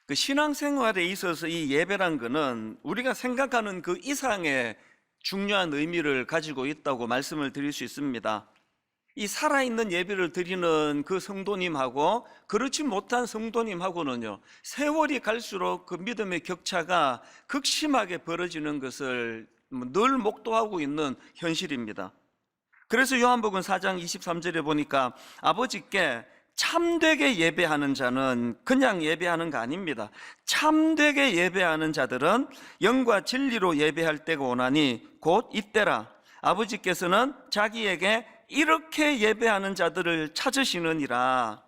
그 신앙생활에 있어서 이 예배란 거는 우리가 생각하는 그 이상의 중요한 의미를 가지고 있다고 말씀을 드릴 수 있습니다. 이 살아있는 예배를 드리는 그 성도님하고 그렇지 못한 성도님하고는요, 세월이 갈수록 그 믿음의 격차가 극심하게 벌어지는 것을 늘 목도하고 있는 현실입니다. 그래서 요한복음 4장 23절에 보니까 아버지께 참되게 예배하는 자는 그냥 예배하는 거 아닙니다. 참되게 예배하는 자들은 영과 진리로 예배할 때가 오나니 곧 이때라. 아버지께서는 자기에게 이렇게 예배하는 자들을 찾으시느니라.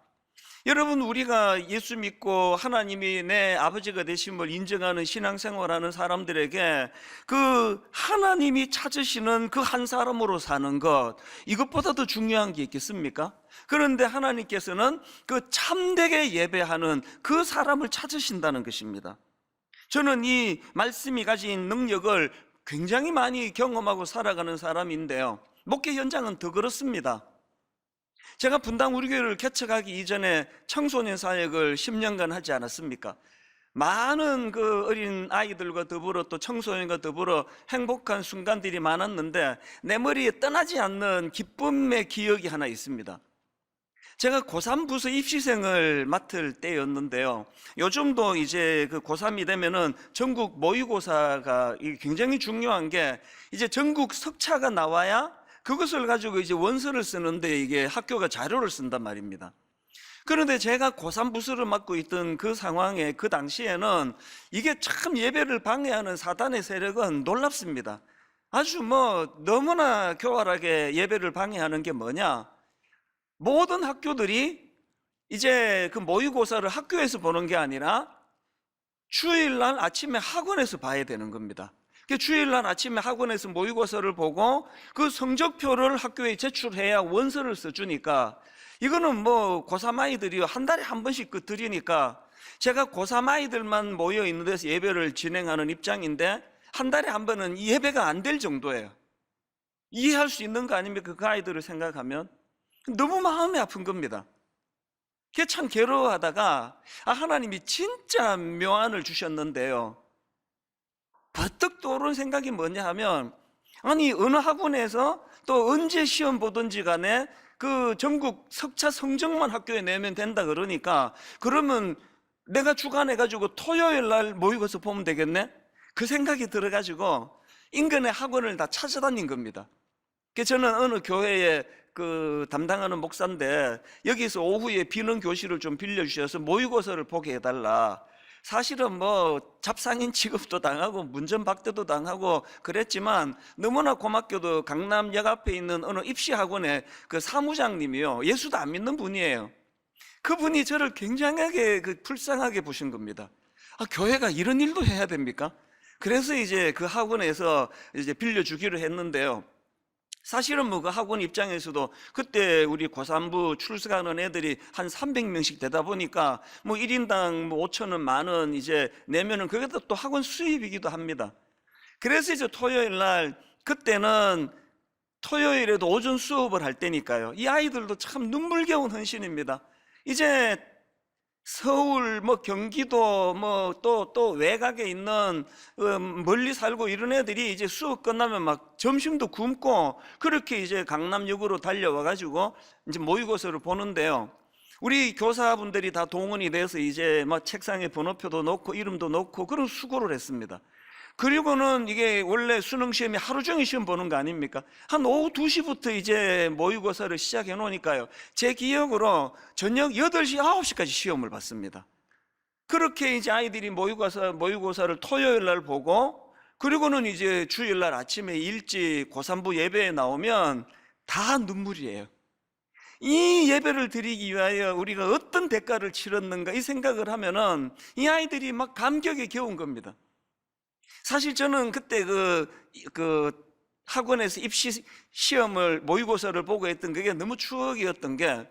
여러분, 우리가 예수 믿고 하나님이 내 아버지가 되심을 인정하는 신앙생활하는 사람들에게 그 하나님이 찾으시는 그 한 사람으로 사는 것, 이것보다 더 중요한 게 있겠습니까? 그런데 하나님께서는 그 참되게 예배하는 그 사람을 찾으신다는 것입니다. 저는 이 말씀이 가진 능력을 굉장히 많이 경험하고 살아가는 사람인데요, 목회 현장은 더 그렇습니다. 제가 분당 우리 교회를 개척하기 이전에 청소년 사역을 10년간 하지 않았습니까? 많은 그 어린 아이들과 더불어 또 청소년과 더불어 행복한 순간들이 많았는데 내 머리에 떠나지 않는 기쁨의 기억이 하나 있습니다. 제가 고3 부서 입시생을 맡을 때였는데요, 요즘도 이제 그 고3이 되면은 전국 모의고사가 굉장히 중요한 게, 이제 전국 석차가 나와야 그것을 가지고 이제 원서를 쓰는데 이게 학교가 자료를 쓴단 말입니다. 그런데 제가 고3 부서를 맡고 있던 그 상황에, 그 당시에는 이게 참 예배를 방해하는 사단의 세력은 놀랍습니다. 아주 너무나 교활하게 예배를 방해하는 게 뭐냐, 모든 학교들이 이제 그 모의고사를 학교에서 보는 게 아니라 주일날 아침에 학원에서 봐야 되는 겁니다. 주일날 아침에 학원에서 모의고사를 보고 그 성적표를 학교에 제출해야 원서를 써주니까, 이거는 고3 아이들이 한 달에 한 번씩 드리니까, 제가 고3 아이들만 모여 있는 데서 예배를 진행하는 입장인데 한 달에 한 번은 이 예배가 안 될 정도예요. 이해할 수 있는 거 아닙니까? 그 아이들을 생각하면 너무 마음이 아픈 겁니다. 그게 참 괴로워하다가 하나님이 진짜 묘안을 주셨는데요, 버뜩 떠오른 생각이 뭐냐 하면, 아니 어느 학원에서 또 언제 시험 보든지 간에 그 전국 석차 성적만 학교에 내면 된다 그러니까, 그러면 내가 주관해가지고 토요일 날 모의고사 보면 되겠네? 그 생각이 들어가지고 인근의 학원을 다 찾아다닌 겁니다. 그래서 저는 어느 교회에 그 담당하는 목사인데, 여기서 오후에 비는 교실을 좀 빌려주셔서 모의고사를 보게 해달라. 사실은 잡상인 취급도 당하고 문전박대도 당하고 그랬지만, 너무나 고맙게도 강남역 앞에 있는 어느 입시학원의 그 사무장님이요, 예수도 안 믿는 분이에요. 그분이 저를 굉장하게 불쌍하게 보신 겁니다. 교회가 이런 일도 해야 됩니까? 그래서 이제 그 학원에서 이제 빌려주기로 했는데요, 사실은 그 학원 입장에서도 그때 우리 고3부 출석하는 애들이 한 300명씩 되다 보니까 1인당 5,000원, 10,000원 이제 내면은 그게 또 학원 수입이기도 합니다. 그래서 이제 토요일 날, 그때는 토요일에도 오전 수업을 할 때니까요, 이 아이들도 참 눈물겨운 헌신입니다. 이제 서울, 경기도, 또 외곽에 있는 멀리 살고 이런 애들이 이제 수업 끝나면 막 점심도 굶고 그렇게 이제 강남역으로 달려와가지고 이제 모의고사를 보는데요, 우리 교사분들이 다 동원이 돼서 이제 책상에 번호표도 놓고 이름도 놓고 그런 수고를 했습니다. 그리고는 이게 원래 수능 시험이 하루 종일 시험 보는 거 아닙니까? 한 오후 2시부터 이제 모의고사를 시작해 놓으니까요, 제 기억으로 저녁 8시, 9시까지 시험을 봤습니다. 그렇게 이제 아이들이 모의고사를 토요일 날 보고, 그리고는 이제 주일 날 아침에 일찍 고3부 예배에 나오면 다 눈물이에요. 이 예배를 드리기 위하여 우리가 어떤 대가를 치렀는가, 이 생각을 하면은 이 아이들이 막 감격에 겨운 겁니다. 사실 저는 그때 그 학원에서 입시 시험을, 모의고사를 보고 했던 그게 너무 추억이었던 게,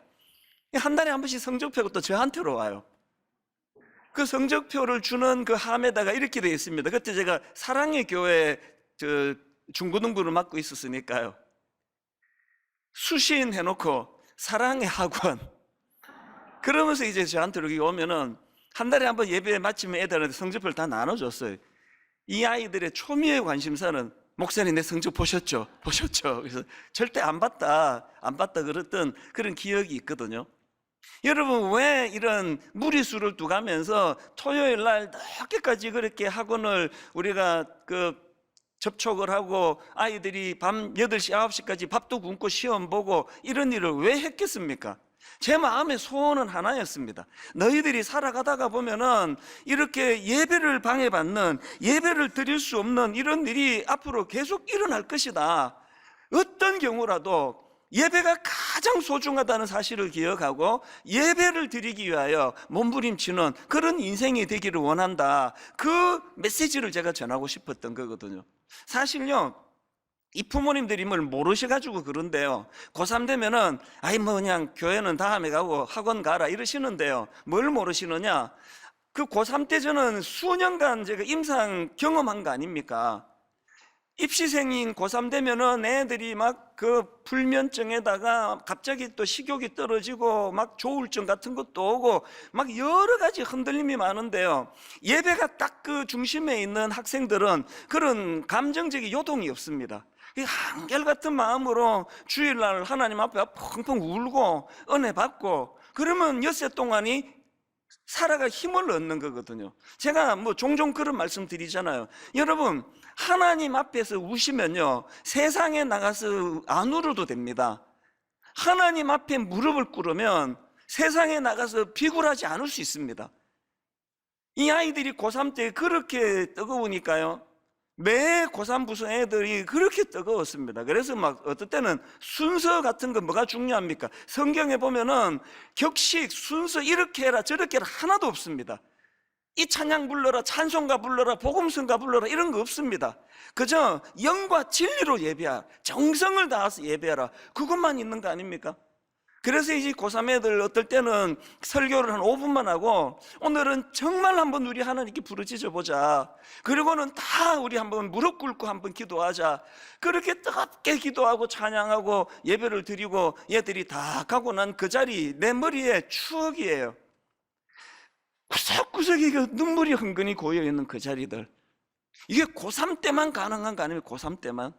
한 달에 한 번씩 성적표가 또 저한테로 와요. 그 성적표를 주는 그 함에다가 이렇게 되어 있습니다. 그때 제가 사랑의 교회 중고등부를 맡고 있었으니까요, 수시인 해놓고 사랑의 학원, 그러면서 이제 저한테 여기 오면은 한 달에 한 번 예배 마치면 애들한테 성적표를 다 나눠줬어요. 이 아이들의 초미의 관심사는 목사님 내 성적 보셨죠? 보셨죠? 그래서 절대 안 봤다 그랬던 그런 기억이 있거든요. 여러분, 왜 이런 무리수를 두가면서 토요일 날 늦게까지 그렇게 학원을 우리가 접촉을 하고 아이들이 밤 8시, 9시까지 밥도 굶고 시험 보고 이런 일을 왜 했겠습니까? 제 마음의 소원은 하나였습니다. 너희들이 살아가다가 보면은 이렇게 예배를 방해받는, 예배를 드릴 수 없는 이런 일이 앞으로 계속 일어날 것이다. 어떤 경우라도 예배가 가장 소중하다는 사실을 기억하고 예배를 드리기 위하여 몸부림치는 그런 인생이 되기를 원한다. 그 메시지를 제가 전하고 싶었던 거거든요. 사실요, 이 부모님들이 뭘 모르셔가지고 그런데요, 고3 되면은 그냥 교회는 다음에 가고 학원 가라 이러시는데요, 뭘 모르시느냐, 그 고3 때 저는 수년간 제가 임상 경험한 거 아닙니까? 입시생인 고3 되면은 애들이 막 불면증에다가 갑자기 또 식욕이 떨어지고 막 조울증 같은 것도 오고 막 여러 가지 흔들림이 많은데요, 예배가 딱 그 중심에 있는 학생들은 그런 감정적인 요동이 없습니다. 한결같은 마음으로 주일날 하나님 앞에 펑펑 울고 은혜 받고 그러면 엿새 동안이 살아갈 힘을 얻는 거거든요. 제가 종종 그런 말씀 드리잖아요. 여러분, 하나님 앞에서 우시면요, 세상에 나가서 안 울어도 됩니다. 하나님 앞에 무릎을 꿇으면 세상에 나가서 비굴하지 않을 수 있습니다. 이 아이들이 고3 때 그렇게 뜨거우니까요, 매 고3 부서 애들이 그렇게 뜨거웠습니다. 그래서 어떨 때는 순서 같은 거 뭐가 중요합니까? 성경에 보면은 격식, 순서 이렇게 해라 저렇게 해라 하나도 없습니다. 이 찬양 불러라, 찬송가 불러라, 복음성가 불러라 이런 거 없습니다. 그저 영과 진리로 예배하라, 정성을 다해서 예배하라, 그것만 있는 거 아닙니까? 그래서 이제 고3 애들 어떨 때는 설교를 한 5분만 하고 오늘은 정말 한번 우리 하나님께 부르짖어 보자, 그리고는 다 우리 한번 무릎 꿇고 한번 기도하자, 그렇게 뜨겁게 기도하고 찬양하고 예배를 드리고 얘들이 다 가고 난 그 자리 내 머리에 추억이에요. 구석구석에 눈물이 흥건히 고여있는 그 자리들, 이게 고3 때만 가능한 거 아니에요? 고3 때만.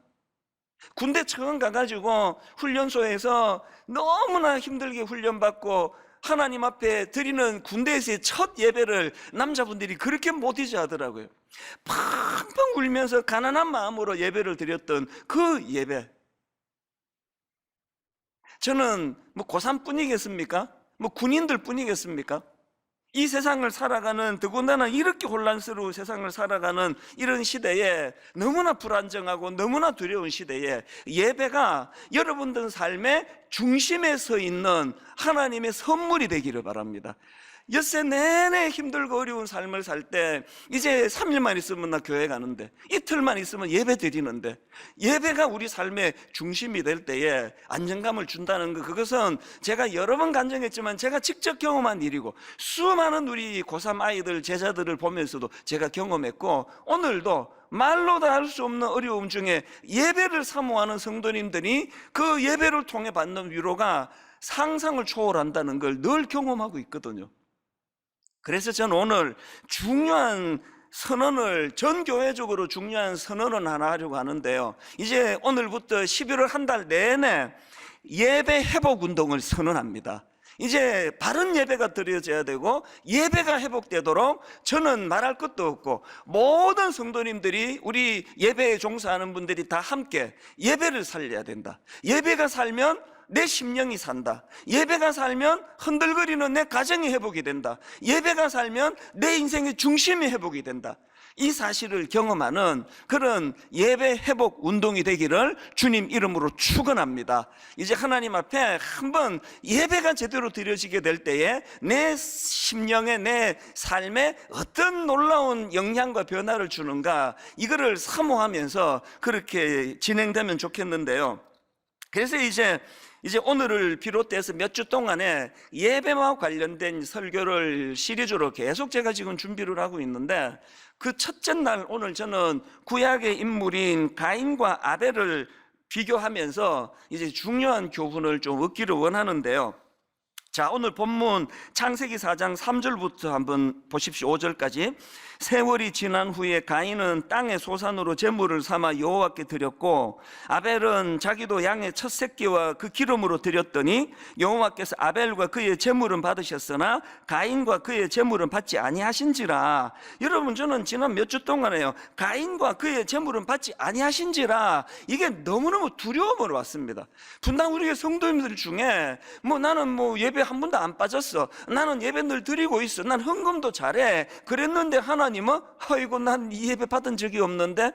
군대 처음 가가지고 훈련소에서 너무나 힘들게 훈련받고 하나님 앞에 드리는 군대에서의 첫 예배를 남자분들이 그렇게 못 잊어 하더라고요. 펑펑 울면서 가난한 마음으로 예배를 드렸던 그 예배, 저는 고3 뿐이겠습니까? 군인들 뿐이겠습니까? 이 세상을 살아가는, 더군다나 이렇게 혼란스러운 세상을 살아가는 이런 시대에, 너무나 불안정하고 너무나 두려운 시대에 예배가 여러분들 삶의 중심에 서 있는 하나님의 선물이 되기를 바랍니다. 엿새 내내 힘들고 어려운 삶을 살 때 이제 3일만 있으면 나 교회 가는데, 이틀만 있으면 예배 드리는데, 예배가 우리 삶의 중심이 될 때에 안정감을 준다는 것, 그것은 제가 여러 번 간증했지만 제가 직접 경험한 일이고 수많은 우리 고3 아이들, 제자들을 보면서도 제가 경험했고, 오늘도 말로 다 할 수 없는 어려움 중에 예배를 사모하는 성도님들이 그 예배를 통해 받는 위로가 상상을 초월한다는 걸 늘 경험하고 있거든요. 그래서 저는 오늘 중요한 선언을, 전 교회적으로 중요한 선언을 하나 하려고 하는데요, 이제 오늘부터 11월 한 달 내내 예배 회복 운동을 선언합니다. 이제 바른 예배가 드려져야 되고 예배가 회복되도록 저는 말할 것도 없고 모든 성도님들이, 우리 예배에 종사하는 분들이 다 함께 예배를 살려야 된다. 예배가 살면 내 심령이 산다. 예배가 살면 흔들거리는 내 가정이 회복이 된다. 예배가 살면 내 인생의 중심이 회복이 된다. 이 사실을 경험하는 그런 예배 회복 운동이 되기를 주님 이름으로 축원합니다. 이제 하나님 앞에 한번 예배가 제대로 드려지게 될 때에 내 심령에, 내 삶에 어떤 놀라운 영향과 변화를 주는가, 이거를 사모하면서 그렇게 진행되면 좋겠는데요. 그래서 이제 오늘을 비롯해서 몇 주 동안에 예배와 관련된 설교를 시리즈로 계속 제가 지금 준비를 하고 있는데, 그 첫째 날 오늘 저는 구약의 인물인 가인과 아벨을 비교하면서 이제 중요한 교훈을 좀 얻기를 원하는데요, 자, 오늘 본문 창세기 4장 3절부터 한번 보십시오. 5절까지. 세월이 지난 후에 가인은 땅의 소산으로 제물을 삼아 여호와께 드렸고 아벨은 자기도 양의 첫 새끼와 그 기름으로 드렸더니 여호와께서 아벨과 그의 제물은 받으셨으나 가인과 그의 제물은 받지 아니하신지라. 여러분, 저는 지난 몇 주 동안에요, 가인과 그의 제물은 받지 아니하신지라, 이게 너무너무 두려움으로 왔습니다. 분당 우리 성도님들 중에 나는 예배 한 번도 안 빠졌어, 나는 예배 늘 드리고 있어, 난 헌금도 잘해, 그랬는데 하나님은 아이고 난 이 예배 받은 적이 없는데,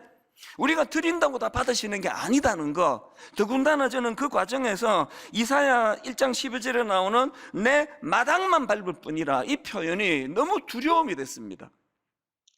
우리가 드린다고 다 받으시는 게 아니다는 거. 더군다나 저는 그 과정에서 이사야 1장 12절에 나오는 내 마당만 밟을 뿐이라, 이 표현이 너무 두려움이 됐습니다.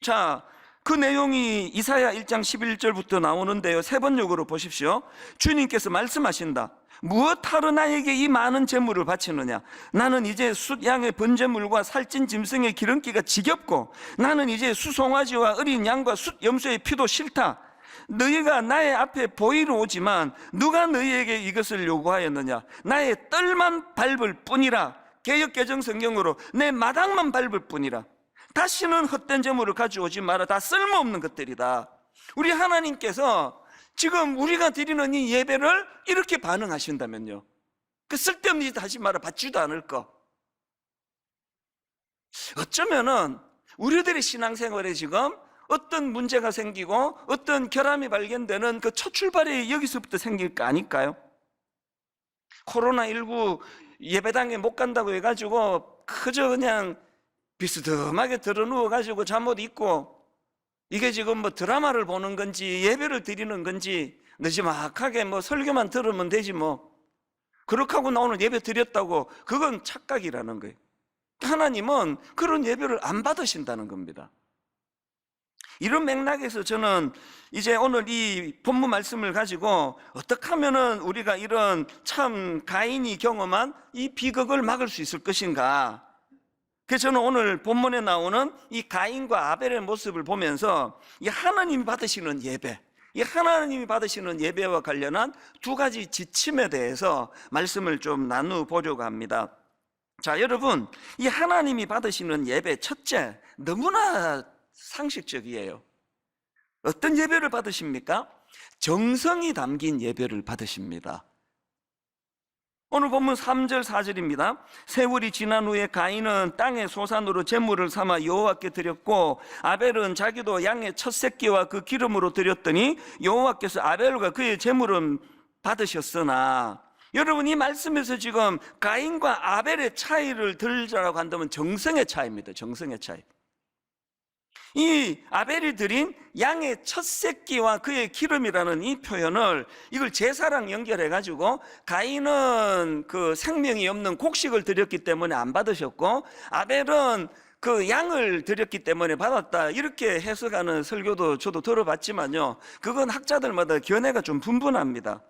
자, 그 내용이 이사야 1장 11절부터 나오는데요, 세 번역으로 보십시오. 주님께서 말씀하신다. 무엇하러 나에게 이 많은 제물을 바치느냐? 나는 이제 숫 양의 번제물과 살찐 짐승의 기름기가 지겹고 나는 이제 수송아지와 어린 양과 숫 염소의 피도 싫다. 너희가 나의 앞에 보이러 오지만 누가 너희에게 이것을 요구하였느냐? 나의 뜰만 밟을 뿐이라. 개역개정 성경으로 내 마당만 밟을 뿐이라. 다시는 헛된 제물을 가져오지 마라. 다 쓸모없는 것들이다. 우리 하나님께서 지금 우리가 드리는 이 예배를 이렇게 반응하신다면요, 그 쓸데없는 짓 하지 마라, 받지도 않을 거. 어쩌면은 우리들의 신앙생활에 지금 어떤 문제가 생기고 어떤 결함이 발견되는 그 첫 출발이 여기서부터 생길 거 아닐까요? 코로나19 예배당에 못 간다고 해가지고 그저 그냥 비스듬하게 들어 누워가지고 잠옷 입고, 이게 지금 드라마를 보는 건지 예배를 드리는 건지 느지막하게 설교만 들으면 되지 그렇게 하고 나 오늘 예배 드렸다고, 그건 착각이라는 거예요. 하나님은 그런 예배를 안 받으신다는 겁니다. 이런 맥락에서 저는 이제 오늘 이 본문 말씀을 가지고 어떻게 하면은 우리가 이런 참 가인이 경험한 이 비극을 막을 수 있을 것인가. 그래서 저는 오늘 본문에 나오는 이 가인과 아벨의 모습을 보면서 이 하나님이 받으시는 예배, 이 하나님이 받으시는 예배와 관련한 두 가지 지침에 대해서 말씀을 좀 나누보려고 합니다. 자, 여러분, 이 하나님이 받으시는 예배, 첫째, 너무나 상식적이에요. 어떤 예배를 받으십니까? 정성이 담긴 예배를 받으십니다. 오늘 본문 3절 4절입니다. 세월이 지난 후에 가인은 땅의 소산으로 제물을 삼아 여호와께 드렸고 아벨은 자기도 양의 첫 새끼와 그 기름으로 드렸더니 여호와께서 아벨과 그의 제물은 받으셨으나. 여러분, 이 말씀에서 지금 가인과 아벨의 차이를 들자라고 한다면 정성의 차이입니다. 정성의 차이. 이 아벨이 드린 양의 첫 새끼와 그의 기름이라는 이 표현을, 이걸 제사랑 연결해가지고 가인은 그 생명이 없는 곡식을 드렸기 때문에 안 받으셨고 아벨은 그 양을 드렸기 때문에 받았다, 이렇게 해석하는 설교도 저도 들어봤지만요, 그건 학자들마다 견해가 좀 분분합니다.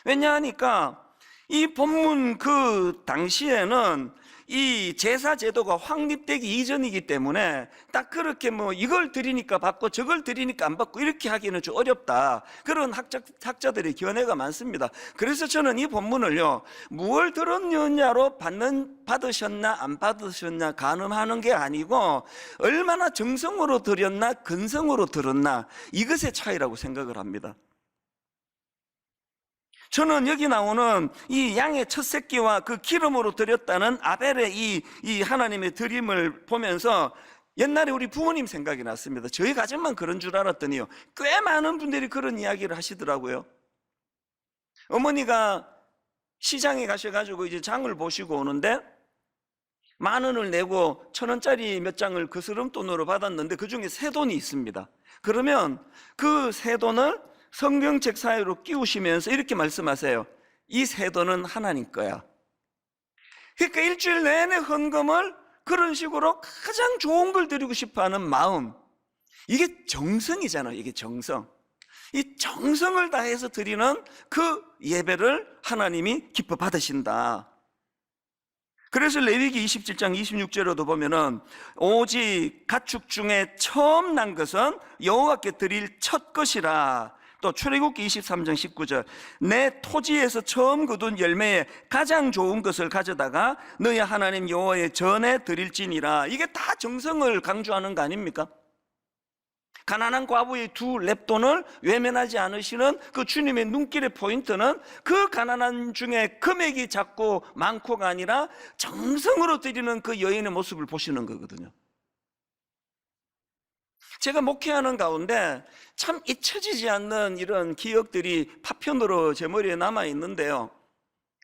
왜냐하니까 이 본문 그 당시에는 이 제사 제도가 확립되기 이전이기 때문에 딱 그렇게 이걸 드리니까 받고 저걸 드리니까 안 받고 이렇게 하기는 좀 어렵다, 그런 학자들의 견해가 많습니다. 그래서 저는 이 본문을요, 무엇을 들었느냐로 받으셨나 안 받으셨나 가늠하는 게 아니고 얼마나 정성으로 드렸나 근성으로 들었나, 이것의 차이라고 생각을 합니다. 저는 여기 나오는 이 양의 첫 새끼와 그 기름으로 드렸다는 아벨의 이 하나님의 드림을 보면서 옛날에 우리 부모님 생각이 났습니다. 저희 가정만 그런 줄 알았더니요, 꽤 많은 분들이 그런 이야기를 하시더라고요. 어머니가 시장에 가셔가지고 이제 장을 보시고 오는데 10,000원을 내고 1,000원짜리 몇 장을 그 스름돈으로 받았는데 그 중에 새 돈이 있습니다. 그러면 그 새 돈을 성경책 사이로 끼우시면서 이렇게 말씀하세요. 이 새 돈은 하나님 거야. 그러니까 일주일 내내 헌금을 그런 식으로 가장 좋은 걸 드리고 싶어하는 마음, 이게 정성이잖아요. 이게 정성. 이 정성을 다해서 드리는 그 예배를 하나님이 기뻐 받으신다. 그래서 레위기 27장 26절에도 보면은 오직 가축 중에 처음 난 것은 여호와께 드릴 첫 것이라. 또 출애굽기 23장 19절, 내 토지에서 처음 거둔 열매에 가장 좋은 것을 가져다가 너희 하나님 여호와의 전에 드릴지니라. 이게 다 정성을 강조하는 거 아닙니까? 가난한 과부의 두 렙돈을 외면하지 않으시는 그 주님의 눈길의 포인트는 그 가난한 중에 금액이 작고 많고가 아니라 정성으로 드리는 그 여인의 모습을 보시는 거거든요. 제가 목회하는 가운데 참 잊혀지지 않는 이런 기억들이 파편으로 제 머리에 남아 있는데요,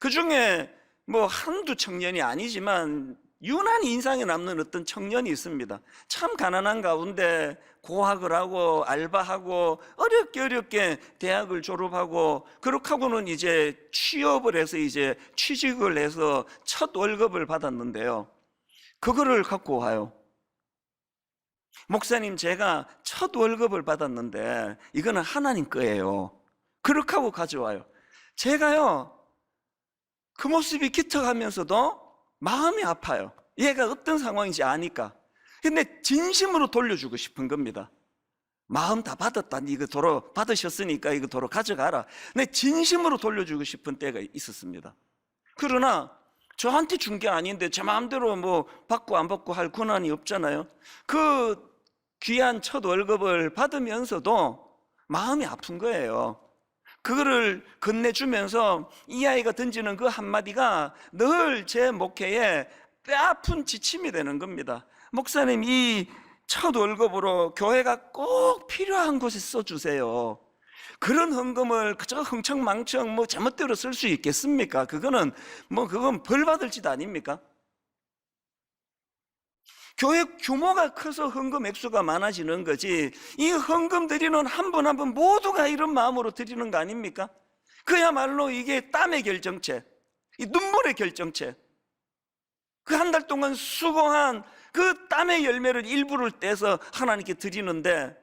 그 중에 뭐 한두 청년이 아니지만 유난히 인상에 남는 어떤 청년이 있습니다. 참 가난한 가운데 고학을 하고 알바하고 어렵게 대학을 졸업하고 그렇게 하고는 이제 취업을 해서 이제 취직을 해서 첫 월급을 받았는데요, 그거를 갖고 와요. 목사님, 제가 첫 월급을 받았는데 이거는 하나님 거예요. 그렇게 하고 가져와요. 제가요, 그 모습이 기특하면서도 마음이 아파요. 얘가 어떤 상황인지 아니까. 근데 진심으로 돌려주고 싶은 겁니다. 마음 다 받았다, 이거 도로 받으셨으니까 이거 도로 가져가라. 근데 진심으로 돌려주고 싶은 때가 있었습니다. 그러나 저한테 준 게 아닌데 제 마음대로 뭐 받고 안 받고 할 권한이 없잖아요. 그 귀한 첫 월급을 받으면서도 마음이 아픈 거예요. 그거를 건네주면서 이 아이가 던지는 그 한마디가 늘 제 목회에 뼈아픈 지침이 되는 겁니다. 목사님, 이 첫 월급으로 교회가 꼭 필요한 곳에 써주세요. 그런 헌금을 그저 흥청망청 뭐 제멋대로 쓸 수 있겠습니까? 그건 벌 받을 짓 아닙니까? 교회 규모가 커서 헌금 액수가 많아지는 거지, 이 헌금 드리는 한 분 한 분 모두가 이런 마음으로 드리는 거 아닙니까? 그야말로 이게 땀의 결정체, 이 눈물의 결정체. 그 한 달 동안 수고한 그 땀의 열매를 일부를 떼서 하나님께 드리는데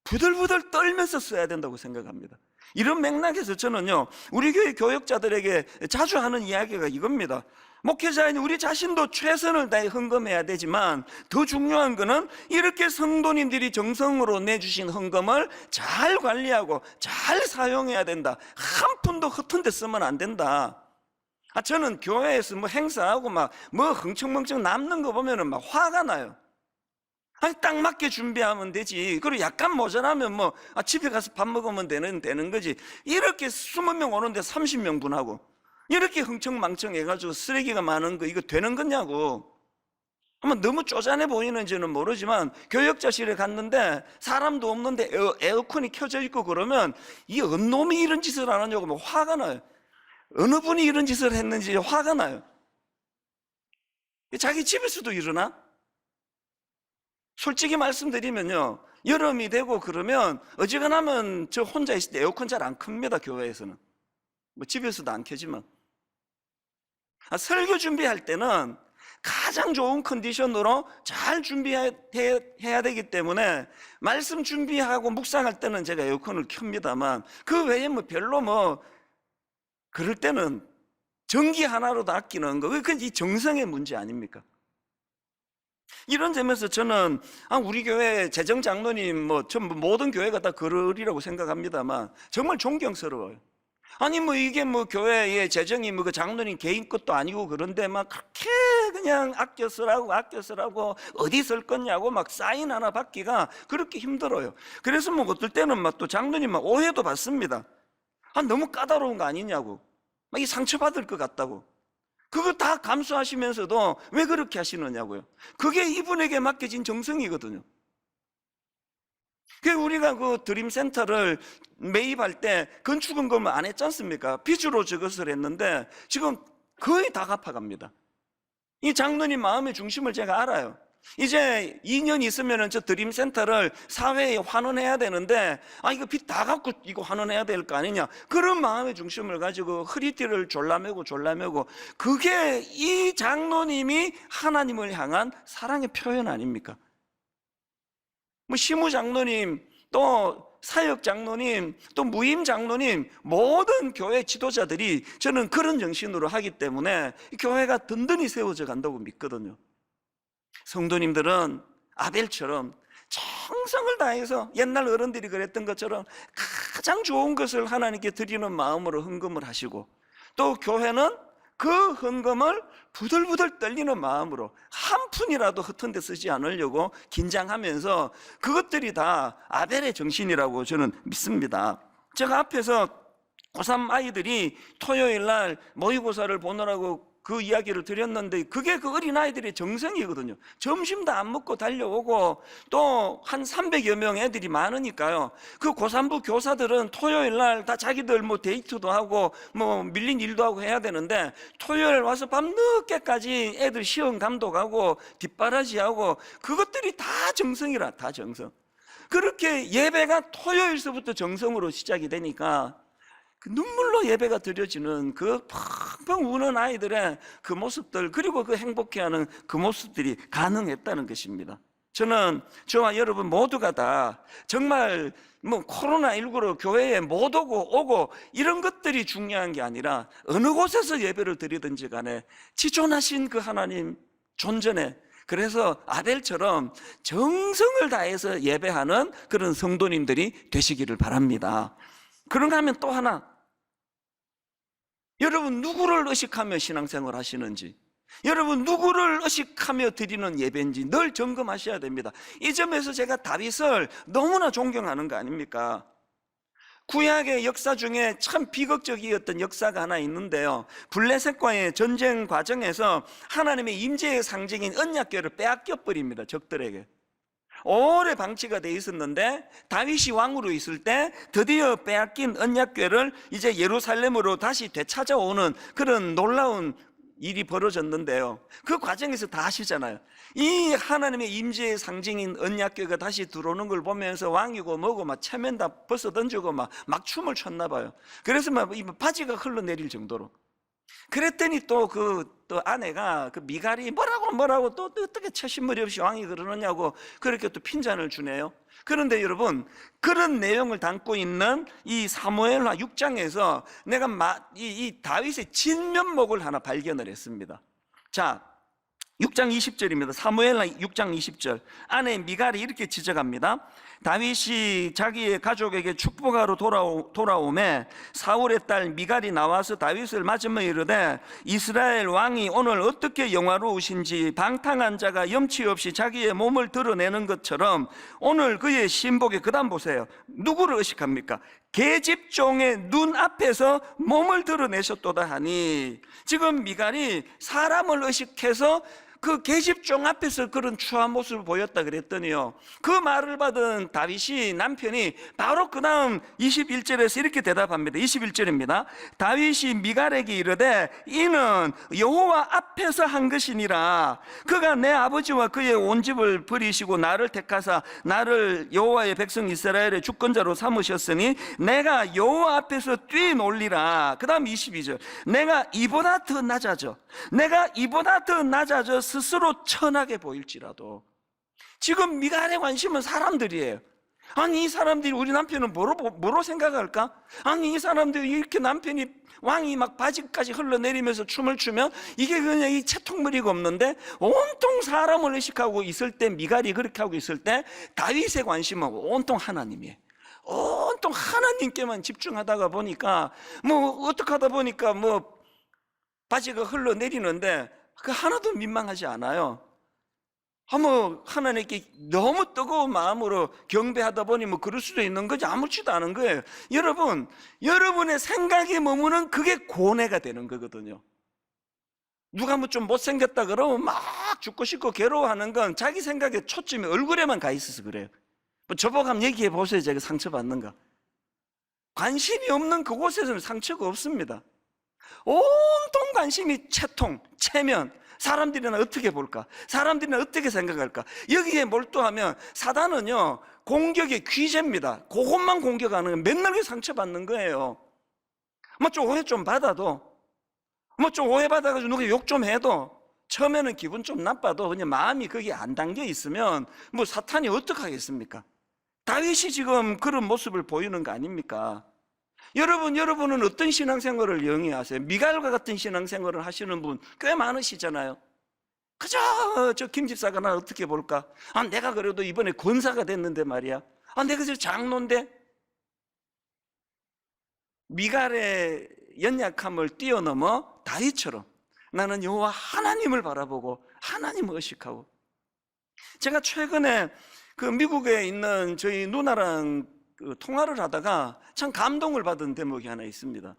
부들부들 떨면서 써야 된다고 생각합니다. 이런 맥락에서 저는요, 우리 교회 교역자들에게 자주 하는 이야기가 이겁니다. 목회자인 우리 자신도 최선을 다해 헌금해야 되지만 더 중요한 것은 이렇게 성도님들이 정성으로 내주신 헌금을 잘 관리하고 잘 사용해야 된다. 한 푼도 허튼 데 쓰면 안 된다. 저는 교회에서 뭐 행사하고 뭐 흥청망청 남는 거 보면은 막 화가 나요. 아니, 딱 맞게 준비하면 되지. 그리고 약간 모자라면 집에 가서 밥 먹으면 되는 거지. 이렇게 20명 오는데 30명 분하고 이렇게 흥청망청 해가지고 쓰레기가 많은 거 이거 되는 거냐고. 아마 너무 쪼잔해 보이는지는 모르지만 교역자실에 갔는데 사람도 없는데 에어컨이 켜져 있고 그러면 이 언놈이 이런 짓을 안 하냐고 막 화가 나요. 어느 분이 이런 짓을 했는지 화가 나요. 자기 집에서도 일어나? 솔직히 말씀드리면요, 여름이 되고 그러면 어지간하면 저 혼자 있을 때 에어컨 잘 안 큽니다. 교회에서는 뭐 집에서도 안 켜지만. 설교 준비할 때는 가장 좋은 컨디션으로 잘 준비해야 되기 때문에 말씀 준비하고 묵상할 때는 제가 에어컨을 켭니다만 그 외에 별로 그럴 때는 전기 하나로도 아끼는 거, 그건 이 정성의 문제 아닙니까? 이런 점에서 저는 우리 교회 재정장로님 전부 모든 교회가 다 그러리라고 생각합니다만 정말 존경스러워요. 아니 이게 교회의 재정이 그 장로님 개인 것도 아니고 그런데 그렇게 그냥 아껴 쓰라고 어디 쓸 거냐고 사인 하나 받기가 그렇게 힘들어요. 그래서 어떨 때는 또 장로님 오해도 받습니다. 너무 까다로운 거 아니냐고, 이 상처받을 것 같다고. 그거 다 감수하시면서도 왜 그렇게 하시느냐고요. 그게 이분에게 맡겨진 정성이거든요. 우리가 그 드림센터를 매입할 때 건축원금을 안 했지 않습니까? 빚으로 저것을 했는데 지금 거의 다 갚아갑니다. 이 장로님 마음의 중심을 제가 알아요. 이제 2년 있으면 저 드림센터를 사회에 환원해야 되는데 이거 빚 다 갚고 이거 환원해야 될 거 아니냐, 그런 마음의 중심을 가지고 허리띠를 졸라매고 그게 이 장로님이 하나님을 향한 사랑의 표현 아닙니까? 시무 장로님, 또 사역 장로님, 또 무임 장로님, 모든 교회 지도자들이 저는 그런 정신으로 하기 때문에 교회가 든든히 세워져 간다고 믿거든요. 성도님들은 아벨처럼 정성을 다해서 옛날 어른들이 그랬던 것처럼 가장 좋은 것을 하나님께 드리는 마음으로 헌금을 하시고, 또 교회는 그 헌금을 부들부들 떨리는 마음으로 한 푼이라도 허튼 데 쓰지 않으려고 긴장하면서, 그것들이 다 아벨의 정신이라고 저는 믿습니다. 제가 앞에서 고3 아이들이 토요일 날 모의고사를 보느라고 그 이야기를 드렸는데, 그게 그 어린아이들의 정성이거든요. 점심도 안 먹고 달려오고, 또 한 300여 명 애들이 많으니까요. 그 고3부 교사들은 토요일 날 다 자기들 뭐 데이트도 하고 뭐 밀린 일도 하고 해야 되는데, 토요일 와서 밤늦게까지 애들 시험 감독하고 뒷바라지하고, 그것들이 다 정성이라, 다 정성. 그렇게 예배가 토요일서부터 정성으로 시작이 되니까 그 눈물로 예배가 드려지는 그 펑펑 우는 아이들의 그 모습들, 그리고 그 행복해하는 그 모습들이 가능했다는 것입니다. 저는 저와 여러분 모두가 다 정말 뭐 코로나19로 교회에 못 오고 이런 것들이 중요한 게 아니라, 어느 곳에서 예배를 드리든지 간에 지존하신 그 하나님 존전에, 그래서 아벨처럼 정성을 다해서 예배하는 그런 성도님들이 되시기를 바랍니다. 그런가 하면 또 하나, 여러분 누구를 의식하며 신앙생활 하시는지, 여러분 누구를 의식하며 드리는 예배인지 늘 점검하셔야 됩니다. 이 점에서 제가 다윗을 너무나 존경하는 거 아닙니까? 구약의 역사 중에 참 비극적이었던 역사가 하나 있는데요, 블레셋과의 전쟁 과정에서 하나님의 임재의 상징인 언약궤를 빼앗겨 버립니다. 적들에게 오래 방치가 돼 있었는데, 다윗이 왕으로 있을 때 드디어 빼앗긴 언약궤를 이제 예루살렘으로 다시 되찾아오는 그런 놀라운 일이 벌어졌는데요, 그 과정에서 다 아시잖아요. 이 하나님의 임재의 상징인 언약궤가 다시 들어오는 걸 보면서 왕이고 뭐고 막 체면 다 벗어 던지고 막 춤을 췄나 봐요. 그래서 막 바지가 흘러내릴 정도로. 그랬더니 또 또 아내가 그 미갈이 뭐라고 또 어떻게 처신머리 없이 왕이 그러느냐고 그렇게 또 핀잔을 주네요. 그런데 여러분, 그런 내용을 담고 있는 이 사무엘하 6장에서 내가 이 다윗의 진면목을 하나 발견을 했습니다. 자, 6장 20절입니다. 사무엘하 6장 20절. 아내 미갈이 이렇게 지적합니다. 다윗이 자기의 가족에게 축복하러 돌아오매 사울의 딸 미갈이 나와서 다윗을 맞으며 이르되, 이스라엘 왕이 오늘 어떻게 영화로우신지 방탕한 자가 염치 없이 자기의 몸을 드러내는 것처럼 오늘 그의 신복에, 그 다음 보세요, 누구를 의식합니까? 계집종의 눈앞에서 몸을 드러내셨도다 하니, 지금 미갈이 사람을 의식해서 그 계집종 앞에서 그런 추한 모습을 보였다 그랬더니요, 그 말을 받은 다윗이, 남편이 바로 그 다음 21절에서 이렇게 대답합니다. 21절입니다. 다윗이 미갈에게 이르되, 이는 여호와 앞에서 한 것이니라. 그가 내 아버지와 그의 온 집을 버리시고 나를 택하사 나를 여호와의 백성 이스라엘의 주권자로 삼으셨으니 내가 여호와 앞에서 뛰놀리라. 그 다음 22절. 내가 이보다 더 낮아져 스스로 천하게 보일지라도. 지금 미갈의 관심은 사람들이에요. 아니, 이 사람들이 우리 남편은 뭐로 생각할까? 아니, 이 사람들이 이렇게 남편이, 왕이 막 바지까지 흘러내리면서 춤을 추면 이게 그냥 이 채통머리가 없는데, 온통 사람을 의식하고 있을 때, 미갈이 그렇게 하고 있을 때 다윗의 관심은 온통 하나님이에요. 온통 하나님께만 집중하다가 보니까 어떻게 하다 보니까 바지가 흘러내리는데 그 하나도 민망하지 않아요. 하나님께 너무 뜨거운 마음으로 경배하다 보니 그럴 수도 있는 거지, 아무렇지도 않은 거예요. 여러분, 여러분의 생각에 머무는 그게 고뇌가 되는 거거든요. 누가 좀 못생겼다 그러면 막 죽고 싶고 괴로워하는 건 자기 생각에 초점이 얼굴에만 가 있어서 그래요. 저보고 한번 얘기해 보세요. 제가 상처받는가? 관심이 없는 그곳에서는 상처가 없습니다. 온통 관심이 채통, 체면, 사람들이 나 어떻게 볼까? 사람들이 나 어떻게 생각할까? 여기에 몰두하면 사단은요, 공격의 귀재입니다. 그것만 공격하는 거예요. 맨날 상처받는 거예요. 좀 오해 좀 받아도, 좀 오해받아가지고 누가 욕 좀 해도, 처음에는 기분 좀 나빠도 그냥 마음이 거기에 안 담겨 있으면 사탄이 어떡하겠습니까? 다윗이 지금 그런 모습을 보이는 거 아닙니까? 여러분은 어떤 신앙생활을 영위하세요? 미갈과 같은 신앙생활을 하시는 분 꽤 많으시잖아요. 그저 저 김 집사가 나 어떻게 볼까? 내가 그래도 이번에 권사가 됐는데 말이야. 내가 저 장로인데. 미갈의 연약함을 뛰어넘어 다윗처럼 나는 여호와 하나님을 바라보고 하나님을 의식하고. 제가 최근에 그 미국에 있는 저희 누나랑 통화를 하다가 참 감동을 받은 대목이 하나 있습니다.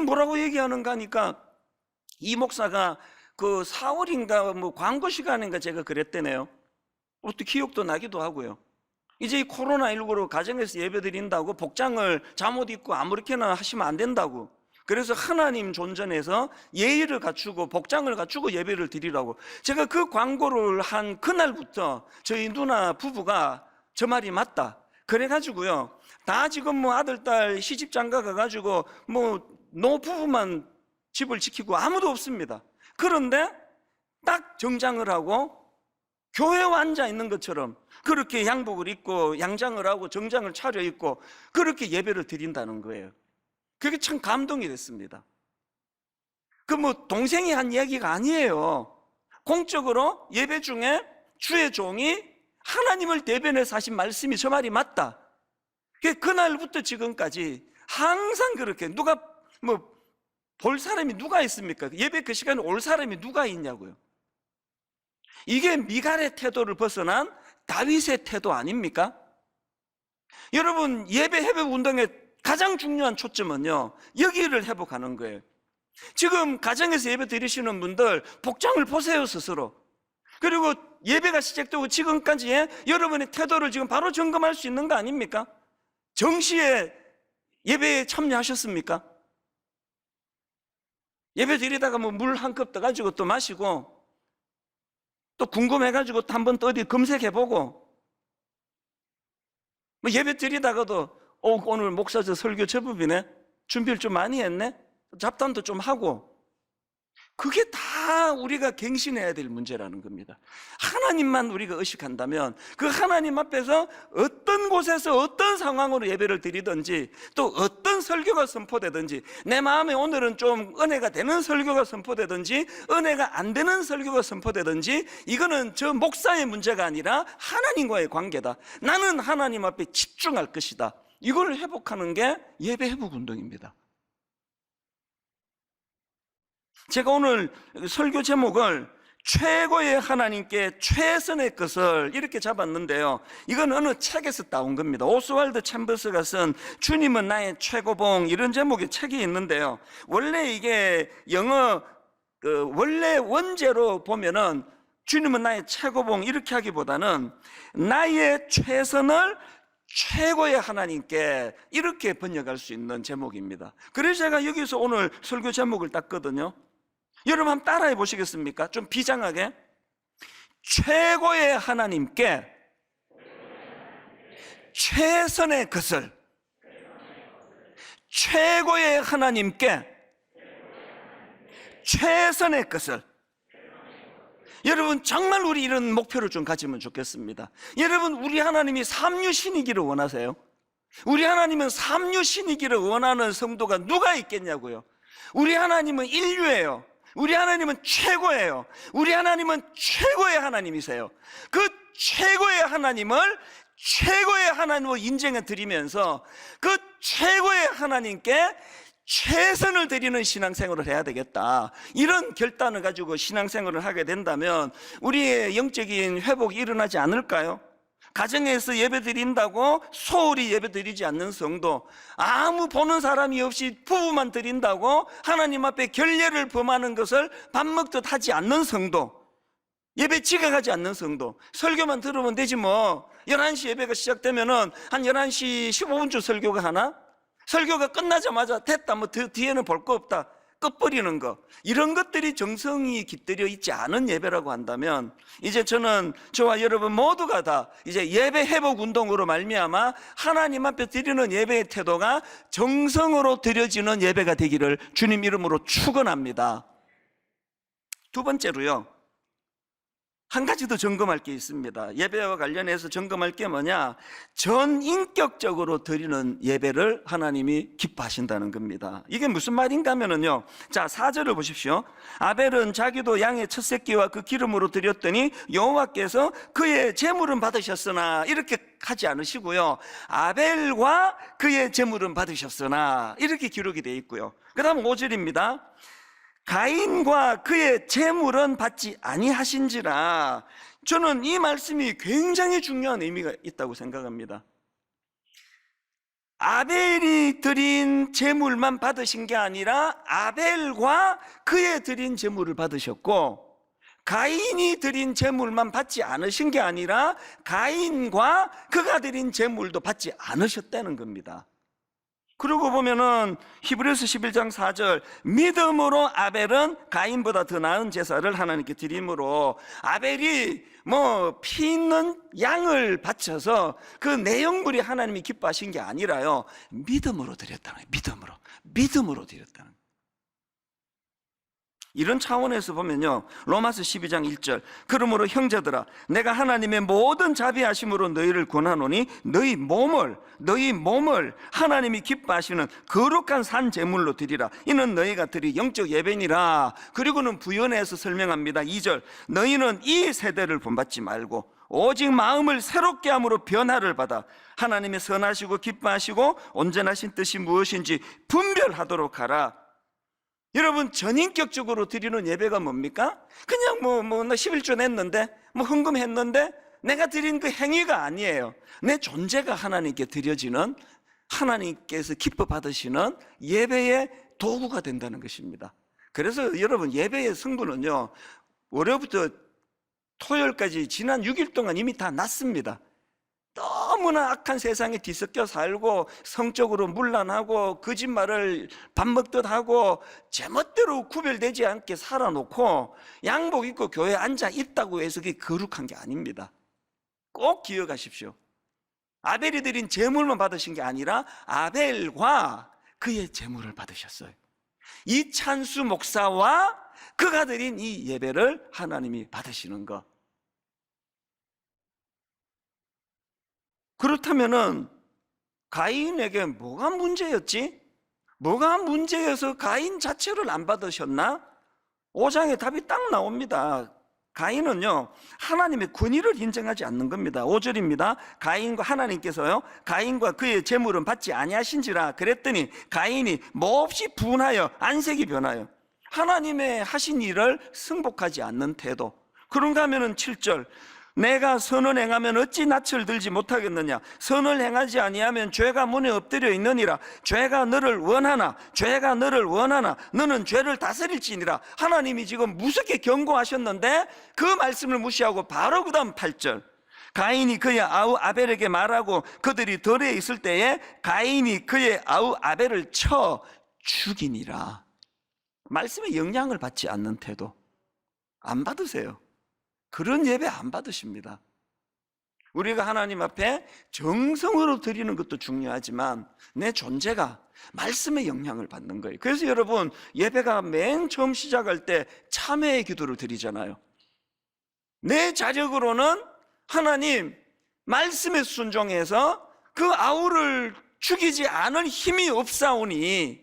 뭐라고 얘기하는가 하니까 이 목사가 그 4월인가 뭐 광고 시간인가 제가 그랬대네요. 또 기억도 나기도 하고요. 이제 이 코로나19로 가정에서 예배 드린다고 복장을 잠옷 입고 아무렇게나 하시면 안 된다고. 그래서 하나님 존전에서 예의를 갖추고 복장을 갖추고 예배를 드리라고. 제가 그 광고를 한 그날부터 저희 누나 부부가 저 말이 맞다 그래가지고요, 다 지금 뭐 아들 딸 시집 장가 가가지고 뭐 노부부만 집을 지키고 아무도 없습니다. 그런데 딱 정장을 하고 교회에 앉아 있는 것처럼 그렇게 양복을 입고 양장을 하고 정장을 차려입고 그렇게 예배를 드린다는 거예요. 그게 참 감동이 됐습니다. 그 뭐 동생이 한 이야기가 아니에요. 공적으로 예배 중에 주의 종이 하나님을 대변해서 하신 말씀이 저 말이 맞다. 그날부터 지금까지 항상 그렇게 누가 뭐 볼 사람이 누가 있습니까? 예배 그 시간에 올 사람이 누가 있냐고요. 이게 미갈의 태도를 벗어난 다윗의 태도 아닙니까? 여러분, 예배 회복 운동의 가장 중요한 초점은요, 여기를 회복하는 거예요. 지금 가정에서 예배 드리시는 분들 복장을 보세요, 스스로. 그리고 예배가 시작되고 지금까지의 여러분의 태도를 지금 바로 점검할 수 있는 거 아닙니까? 정시에 예배에 참여하셨습니까? 예배 드리다가 뭐 물 한 컵 떠가지고 또 마시고 또 궁금해가지고 또 한 번 또 어디 검색해보고, 뭐 예배 드리다가도 오늘 목사 저 설교 제법이네, 준비를 좀 많이 했네, 잡담도 좀 하고. 그게 다 우리가 갱신해야 될 문제라는 겁니다. 하나님만 우리가 의식한다면 그 하나님 앞에서 어떤 곳에서 어떤 상황으로 예배를 드리든지 또 어떤 설교가 선포되든지, 내 마음에 오늘은 좀 은혜가 되는 설교가 선포되든지 은혜가 안 되는 설교가 선포되든지, 이거는 저 목사의 문제가 아니라 하나님과의 관계다. 나는 하나님 앞에 집중할 것이다. 이걸 회복하는 게 예배 회복 운동입니다. 제가 오늘 설교 제목을 최고의 하나님께 최선의 것을 이렇게 잡았는데요, 이건 어느 책에서 따온 겁니다. 오스왈드 챔버스가 쓴 주님은 나의 최고봉, 이런 제목의 책이 있는데요, 원래 이게 영어 원래 원제로 보면은 주님은 나의 최고봉 이렇게 하기보다는 나의 최선을 최고의 하나님께, 이렇게 번역할 수 있는 제목입니다. 그래서 제가 여기서 오늘 설교 제목을 땄거든요. 여러분 한번 따라해 보시겠습니까? 좀 비장하게. 최고의 하나님께 최선의 것을, 최고의 하나님께 최선의 것을. 여러분 정말 우리 이런 목표를 좀 가지면 좋겠습니다. 여러분, 우리 하나님이 삼류신이기를 원하세요? 우리 하나님은 삼류신이기를 원하는 성도가 누가 있겠냐고요. 우리 하나님은 인류예요. 우리 하나님은 최고예요. 우리 하나님은 최고의 하나님이세요. 그 최고의 하나님을 최고의 하나님으로 인정해 드리면서 그 최고의 하나님께 최선을 드리는 신앙생활을 해야 되겠다, 이런 결단을 가지고 신앙생활을 하게 된다면 우리의 영적인 회복이 일어나지 않을까요? 가정에서 예배 드린다고 소홀히 예배 드리지 않는 성도, 아무 보는 사람이 없이 부부만 드린다고 하나님 앞에 결례를 범하는 것을 밥 먹듯 하지 않는 성도, 예배 지각하지 않는 성도, 설교만 들으면 되지 뭐. 11시 예배가 시작되면은 한 11시 15분쯤 설교가 하나? 설교가 끝나자마자 됐다, 뭐 뒤에는 볼 거 없다, 끝버리는 거, 이런 것들이 정성이 깃들여 있지 않은 예배라고 한다면, 이제 저는 저와 여러분 모두가 다 이제 예배 회복 운동으로 말미암아 하나님 앞에 드리는 예배의 태도가 정성으로 드려지는 예배가 되기를 주님 이름으로 축원합니다. 두 번째로요, 한 가지 더 점검할 게 있습니다. 예배와 관련해서 점검할 게 뭐냐? 전인격적으로 드리는 예배를 하나님이 기뻐하신다는 겁니다. 이게 무슨 말인가 하면요, 자 4절을 보십시오. 아벨은 자기도 양의 첫 새끼와 그 기름으로 드렸더니 여호와께서 그의 제물은 받으셨으나, 이렇게 하지 않으시고요, 아벨과 그의 제물은 받으셨으나, 이렇게 기록이 되어 있고요. 그 다음 5절입니다. 가인과 그의 제물은 받지 아니하신지라. 저는 이 말씀이 굉장히 중요한 의미가 있다고 생각합니다. 아벨이 드린 제물만 받으신 게 아니라 아벨과 그의 드린 제물을 받으셨고, 가인이 드린 제물만 받지 않으신 게 아니라 가인과 그가 드린 제물도 받지 않으셨다는 겁니다. 그러고 보면은 히브리서 11장 4절, 믿음으로 아벨은 가인보다 더 나은 제사를 하나님께 드림으로, 아벨이 피 있는 양을 바쳐서 그 내용물이 하나님이 기뻐하신 게 아니라요, 믿음으로 드렸다는 거예요. 믿음으로 드렸다는 거예요. 이런 차원에서 보면요, 로마서 12장 1절, 그러므로 형제들아 내가 하나님의 모든 자비하심으로 너희를 권하노니 너희 몸을 하나님이 기뻐하시는 거룩한 산 제물로 드리라. 이는 너희가 드릴 영적 예배니라. 그리고는 부연해서 설명합니다. 2절, 너희는 이 세대를 본받지 말고 오직 마음을 새롭게 함으로 변화를 받아 하나님의 선하시고 기뻐하시고 온전하신 뜻이 무엇인지 분별하도록 하라. 여러분, 전인격적으로 드리는 예배가 뭡니까? 그냥 나 11조 냈는데, 헌금했는데, 내가 드린 그 행위가 아니에요. 내 존재가 하나님께 드려지는, 하나님께서 기뻐 받으시는 예배의 도구가 된다는 것입니다. 그래서 여러분, 예배의 성부는요, 월요일부터 토요일까지 지난 6일 동안 이미 다 났습니다. 너무나 악한 세상에 뒤섞여 살고, 성적으로 문란하고, 거짓말을 밥 먹듯 하고, 제멋대로 구별되지 않게 살아놓고 양복 입고 교회에 앉아 있다고 해서 그게 거룩한 게 아닙니다. 꼭 기억하십시오. 아벨이 드린 제물만 받으신 게 아니라 아벨과 그의 제물을 받으셨어요. 이찬수 목사와 그가 드린 이 예배를 하나님이 받으시는 것. 그렇다면은 가인에게 뭐가 문제였지? 뭐가 문제여서 가인 자체를 안 받으셨나? 5장에 답이 딱 나옵니다. 가인은요, 하나님의 권위를 인정하지 않는 겁니다. 5절입니다. 가인과 하나님께서요, 가인과 그의 제물은 받지 아니하신지라 그랬더니 가인이 몹시 분하여 안색이 변하여 하나님의 하신 일을 승복하지 않는 태도. 그런가 하면은 7절, 내가 선을 행하면 어찌 낯을 들지 못하겠느냐? 선을 행하지 아니하면 죄가 문에 엎드려 있느니라. 죄가 너를 원하나 너는 죄를 다스릴지니라. 하나님이 지금 무섭게 경고하셨는데 그 말씀을 무시하고 바로 그 다음 8절, 가인이 그의 아우 아벨에게 말하고 그들이 들에 있을 때에 가인이 그의 아우 아벨을 쳐 죽이니라. 말씀에 영향을 받지 않는 태도 안 받으세요. 그런 예배 안 받으십니다. 우리가 하나님 앞에 정성으로 드리는 것도 중요하지만 내 존재가 말씀의 영향을 받는 거예요. 그래서 여러분, 예배가 맨 처음 시작할 때 참회의 기도를 드리잖아요. 내 자력으로는 하나님 말씀에 순종해서 그 아우를 죽이지 않을 힘이 없사오니,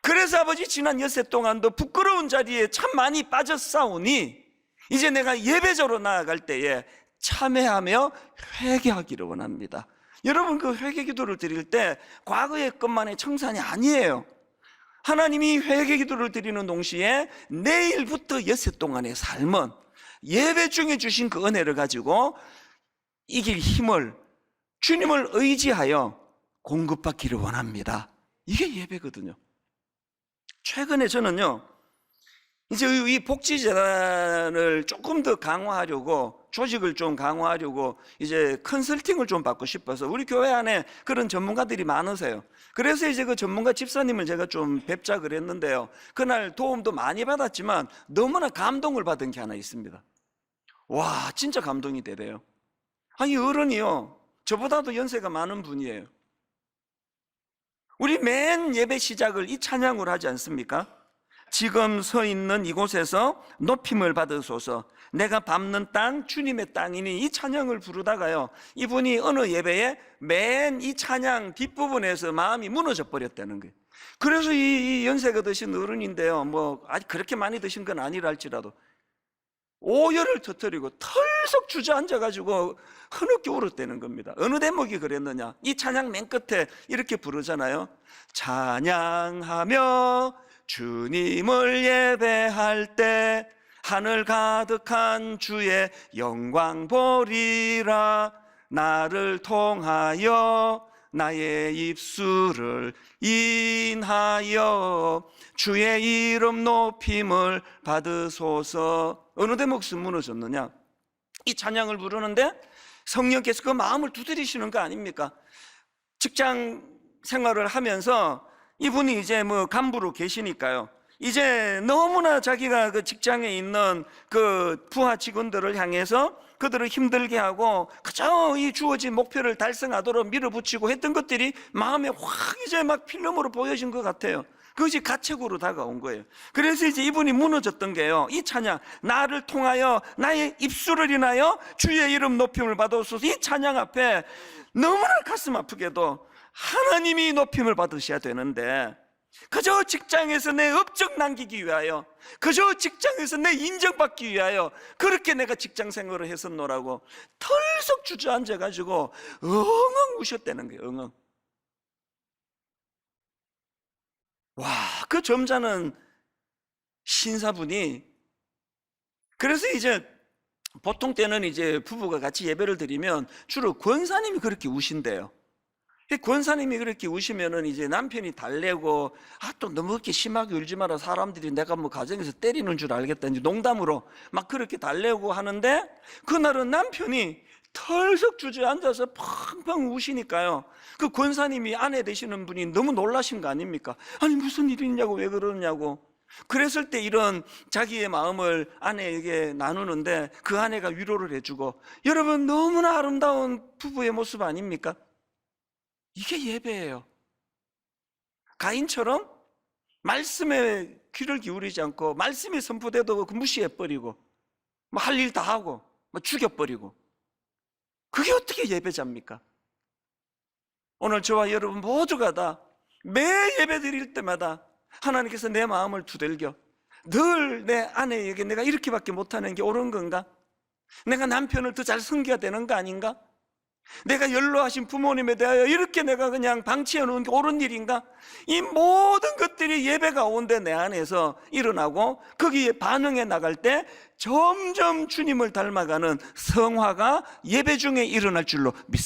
그래서 아버지 지난 엿새 동안도 부끄러운 자리에 참 많이 빠졌사오니 이제 내가 예배자로 나아갈 때에 참회하며 회개하기를 원합니다. 여러분, 그 회개 기도를 드릴 때 과거의 것만의 청산이 아니에요. 하나님이 회개 기도를 드리는 동시에 내일부터 엿새 동안의 삶은 예배 중에 주신 그 은혜를 가지고 이길 힘을 주님을 의지하여 공급받기를 원합니다. 이게 예배거든요. 최근에 저는요, 이제 이 복지재단을 조금 더 강화하려고, 조직을 좀 강화하려고 이제 컨설팅을 좀 받고 싶어서, 우리 교회 안에 그런 전문가들이 많으세요. 그래서 이제 그 전문가 집사님을 제가 좀 뵙자 그랬는데요, 그날 도움도 많이 받았지만 너무나 감동을 받은 게 하나 있습니다. 와, 진짜 감동이 되대요. 아니, 어른이요, 저보다도 연세가 많은 분이에요. 우리 맨 예배 시작을 이 찬양으로 하지 않습니까? 지금 서 있는 이곳에서 높임을 받으소서. 내가 밟는 땅 주님의 땅이니. 이 찬양을 부르다가요, 이분이 어느 예배에 맨 이 찬양 뒷부분에서 마음이 무너져 버렸다는 거예요. 그래서 이 연세가 드신 어른인데요, 뭐 아직 그렇게 많이 드신 건 아니라 할지라도 오열을 터뜨리고 털썩 주저앉아가지고 흐느껴 울었다는 겁니다. 어느 대목이 그랬느냐, 이 찬양 맨 끝에 이렇게 부르잖아요. 찬양하며 주님을 예배할 때 하늘 가득한 주의 영광 보리라. 나를 통하여 나의 입술을 인하여 주의 이름 높임을 받으소서. 어느 대목에서 무너졌느냐, 이 찬양을 부르는데 성령께서 그 마음을 두드리시는 거 아닙니까? 직장 생활을 하면서 이분이 이제 뭐 간부로 계시니까요, 이제 너무나 자기가 그 직장에 있는 그 부하 직원들을 향해서 그들을 힘들게 하고 그저 이 주어진 목표를 달성하도록 밀어붙이고 했던 것들이 마음에 확 이제 막 필름으로 보여진 것 같아요. 그것이 가책으로 다가온 거예요. 그래서 이제 이분이 무너졌던 게요, 이 찬양, 나를 통하여 나의 입술을 인하여 주의 이름 높임을 받으소서. 이 찬양 앞에 너무나 가슴 아프게도 하나님이 높임을 받으셔야 되는데, 그저 직장에서 내 업적 남기기 위하여, 그저 직장에서 내 인정받기 위하여 그렇게 내가 직장 생활을 했었노라고 털썩 주저앉아가지고 엉엉 우셨다는 거예요. 엉엉. 와, 그 점잖은 신사분이, 그래서 이제 보통 때는 이제 부부가 같이 예배를 드리면 주로 권사님이 그렇게 우신대요. 권사님이 그렇게 우시면은 이제 남편이 달래고, 또 너무 그렇게 심하게 울지 마라, 사람들이 내가 뭐 가정에서 때리는 줄 알겠다, 이제 농담으로 막 그렇게 달래고 하는데, 그날은 남편이 털썩 주저앉아서 펑펑 우시니까요, 그 권사님이 아내 되시는 분이 너무 놀라신 거 아닙니까? 아니 무슨 일이 있냐고, 왜 그러냐고. 그랬을 때 이런 자기의 마음을 아내에게 나누는데 그 아내가 위로를 해주고, 여러분 너무나 아름다운 부부의 모습 아닙니까? 이게 예배예요. 가인처럼 말씀에 귀를 기울이지 않고 말씀이 선포돼도 무시해버리고 뭐 할 일 다 하고 뭐 죽여버리고, 그게 어떻게 예배자입니까? 오늘 저와 여러분 모두가 다 매 예배 드릴 때마다 하나님께서 내 마음을 두들겨 늘 내 아내에게 내가 이렇게밖에 못하는 게 옳은 건가? 내가 남편을 더 잘 섬겨야 되는 거 아닌가? 내가 연로하신 부모님에 대하여 이렇게 내가 그냥 방치해 놓은 게 옳은 일인가? 이 모든 것들이 예배 가운데 내 안에서 일어나고 거기에 반응해 나갈 때 점점 주님을 닮아가는 성화가 예배 중에 일어날 줄로 믿습니다.